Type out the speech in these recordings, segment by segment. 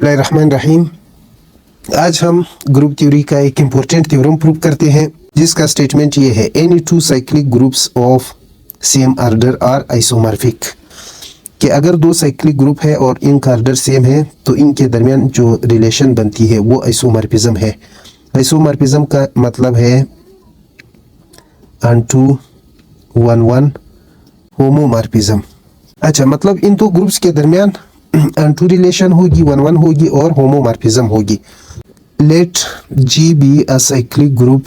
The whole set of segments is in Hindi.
बिस्मिल्लाहिर्रहमानिर्रहीम। आज हम ग्रुप थ्योरी का एक इम्पोर्टेंट थ्योरम प्रूव करते हैं जिसका स्टेटमेंट ये है, any two cyclic groups of same order are isomorphic. कि अगर दो साइक्लिक ग्रुप है और इनका ऑर्डर सेम है तो इनके दरमियान जो रिलेशन बनती है वो आइसोमॉर्फिज्म है। आइसोमॉर्फिज्म का मतलब है ऑनटू वन वन होमोमॉर्फिज्म। अच्छा, मतलब इन दो ग्रुप्स के दरमियान ऑनटू रिलेशन होगी, वन वन होगी और होमोमॉर्फिज्म होगी। Let G be a cyclic group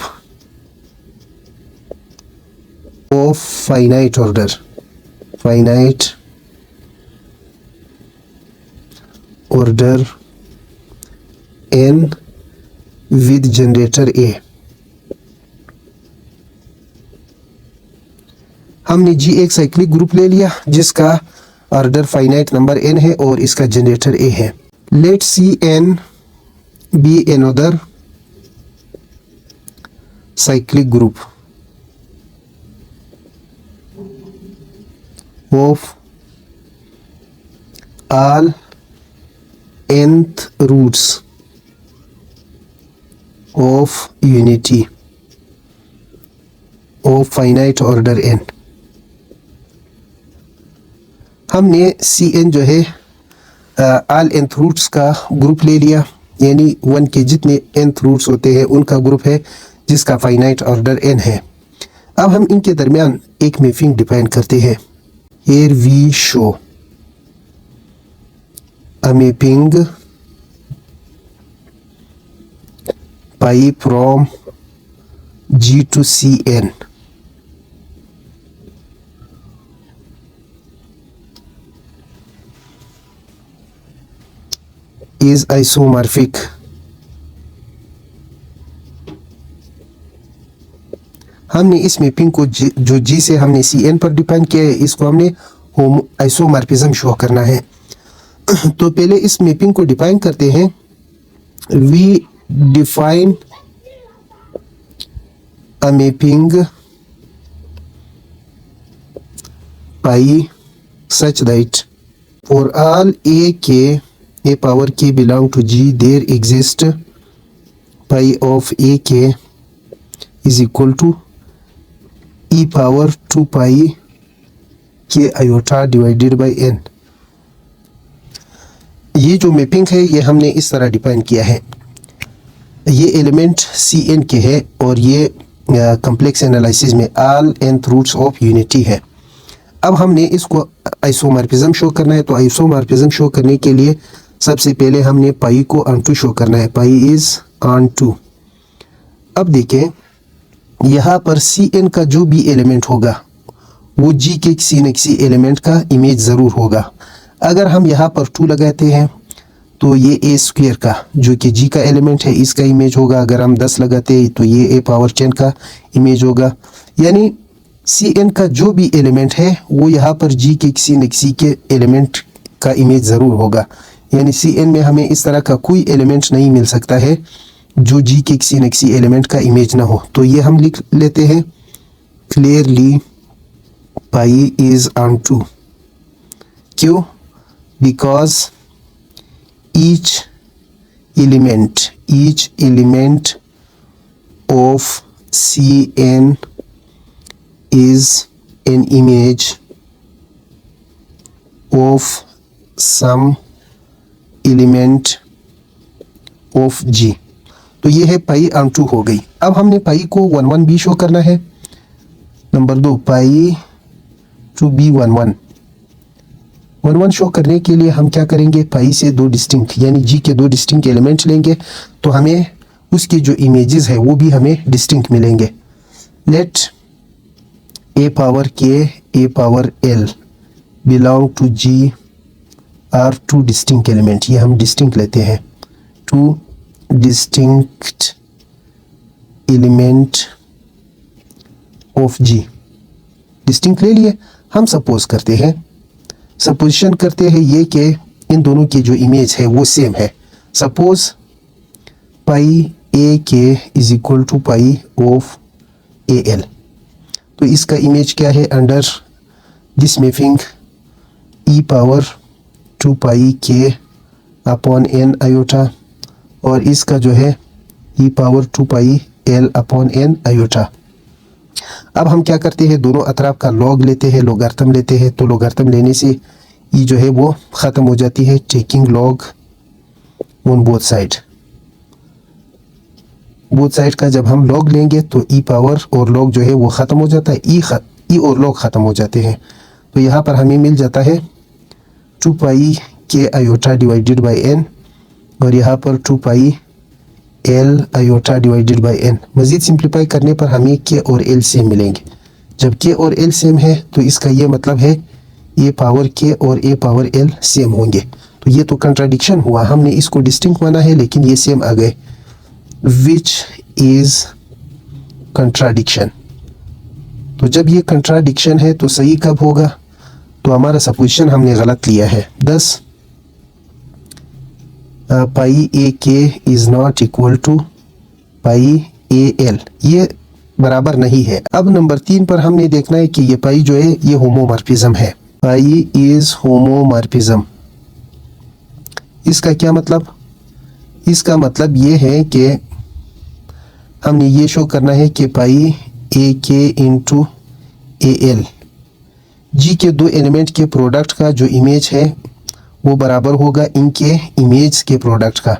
of finite order, finite order n with generator a। हमने जी एक साइक्लिक ग्रुप ले लिया जिसका ऑर्डर फाइनाइट नंबर n है और इसका जनरेटर a है। Let see n be another cyclic group of all nth roots of unity of finite order n। हमने सी एन जो है ऑल nth रूट्स का ग्रुप ले लिया, यानी वन के जितने nth रूट्स होते हैं उनका ग्रुप है जिसका फाइनाइट ऑर्डर n है। अब हम इनके दरमियान एक मैपिंग डिफाइन करते हैं। Here we show a mapping pi from G to Cn is isomorphic। हमने इस मैपिंग को जो G से हमने Cn पर डिफाइन किया है, इसको हमने आइसोमॉर्फिज्म शो करना है। तो पहले इस मैपिंग को डिफाइन करते हैं। We define a mapping pi such that for all a power k belong to G there exist pi of a k is equal to e power 2 pi k iota divided by n। ये जो मैपिंग है ये हमने इस तरह डिफाइन किया है। ये एलिमेंट सी एन के है और ये कॉम्प्लेक्स एनालिसिस में all nth roots of unity है। अब हमने इसको आइसोमॉर्फिज्म शो करना है, तो आइसोमॉर्फिज्म शो करने के लिए सबसे पहले हमने पाई को ऑन टू शो करना है। Pi is onto. अब देखें, यहाँ पर सी एन का जो भी एलिमेंट होगा वो जी के किसी न किसी एलिमेंट का इमेज ज़रूर होगा। अगर हम यहाँ पर 2 लगाते हैं तो ये ए स्क्वायर का जो कि जी का एलिमेंट है इसका इमेज होगा। अगर हम 10 लगाते हैं तो ये ए पावर 10 का इमेज होगा। यानी सी एन का जो भी एलिमेंट है वो यहाँ पर जी के किसी न किसी के एलिमेंट का इमेज ज़रूर होगा। यानी सी एन में हमें इस तरह का कोई एलिमेंट नहीं मिल सकता है जो जी के किसी न किसी एलिमेंट का इमेज ना हो। तो ये हम लिख लेते हैं clearly pi is onto. क्यों? Because each element of Cn is an image of some element of G। तो ये है पाई ऑन टू हो गई। अब हमने पाई को 1 1 भी शो करना है। Number 2 pi to be 1 1 1 1 show करने के लिए हम क्या करेंगे, पाई से 2 डिस्टिंक्ट यानी जी के 2 डिस्टिंक्ट एलिमेंट लेंगे तो हमें उसके जो इमेजेस है वो भी हमें डिस्टिंक्ट मिलेंगे। Late a power k a power l belong to G are 2 distinct element. ये हम डिस्टिंक्ट लेते हैं, 2 distinct element of G. Distinct ले लिए। हम सपोज करते हैं, सपोजिशन करते हैं ये कि इन दोनों की जो इमेज है वो सेम है। Suppose pi A k is equal to pi of a l. तो इसका इमेज क्या है under this mapping e power 2 pi k upon n iota, और इसका जो है e power 2 pi l upon n iota. अब हम क्या करते हैं, दोनों अतराफ का लॉग लेते हैं, लोगारिथम लेते हैं। तो लोगारिथम लेने से ई जो है वो ख़त्म हो जाती है, taking log on both side. Both side का जब हम लॉग लेंगे तो ई पावर और लॉग जो है वो ख़त्म हो जाता है, ई और लॉग ख़त्म हो जाते हैं। तो यहाँ पर हमें मिल जाता है 2 pi K iota divided by N, और यहाँ पर 2 pi L iota divided by N. मज़ीद सिंप्लीफाई करने पर हमें के और एल सेम मिलेंगे। जब के और एल सेम है तो इसका ये मतलब है ए पावर के और ए पावर एल सेम होंगे। तो ये तो कंट्राडिक्शन हुआ, हमने इसको डिस्टिंक्ट माना है लेकिन ये सेम आ गए, विच इज़ कंट्राडिक्शन। तो जब ये कंट्राडिक्शन है तो सही कब होगा, तो हमारा सपोजिशन हमने गलत लिया है। 10 pi A K is not equal to pi A L, ये बराबर नहीं है। अब नंबर 3 पर हमने देखना है कि ये पाई जो है ये होमोमॉर्फिज्म है। पाई इज़ होमोमॉर्फिज्म, इसका क्या मतलब, इसका मतलब ये है कि हमने ये शो करना है कि पाई ए के इंटू ए एल, जी के दो एलिमेंट के प्रोडक्ट का जो इमेज है वो बराबर होगा इनके इमेज के प्रोडक्ट का,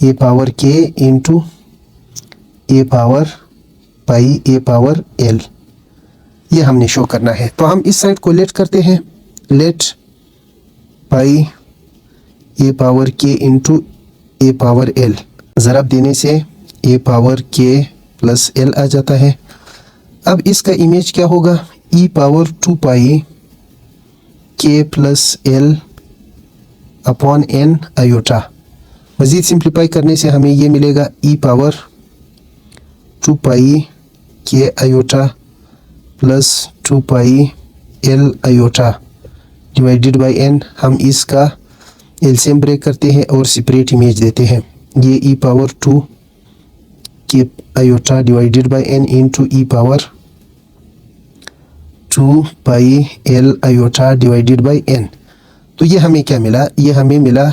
ए पावर के इंटू ए पावर पाई ए पावर एल। ये हमने शो करना है। तो हम इस साइड को लेट करते हैं, लेट पाई ए पावर के इंटू ए पावर एल, ज़रब देने से ए पावर के प्लस एल आ जाता है। अब इसका इमेज क्या होगा, ई पावर 2 पाई के plus L upon n iota. मज़ीद सिंप्लीफाई करने से हमें ये मिलेगा ई power 2 pi K iota plus 2 pi L iota divided by N. हम इसका एलसीएम ब्रेक करते हैं और सेपरेट इमेज देते हैं। ये ई power 2 K iota divided by N into E power 2 pi L iota divided by N. तो ये हमें क्या मिला, ये हमें मिला,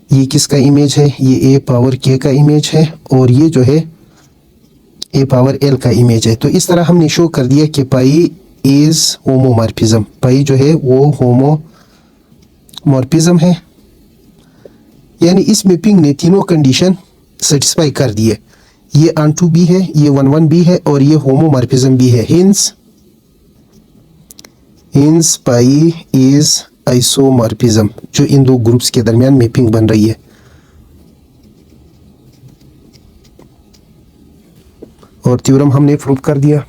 ये किसका इमेज है, ये ए पावर के का इमेज है और ये जो है ए पावर एल का इमेज है। तो इस तरह हमने शो कर दिया कि पाई इज़ होमोमॉर्फिज्म, पाई जो है वो होमोमॉर्फिज्म है, यानी इस मैपिंग ने तीनों कंडीशन सेटिस्फाई कर दिए। ये ऑनटू भी है, ये 1-1 भी है और ये होमोमॉर्फिज्म भी है। हिंस पाई इज़ आइसोमॉर्फिज्म, जो इन दो ग्रुप्स के दरमियान मैपिंग बन रही है। और थ्योरम हमने प्रूव कर दिया।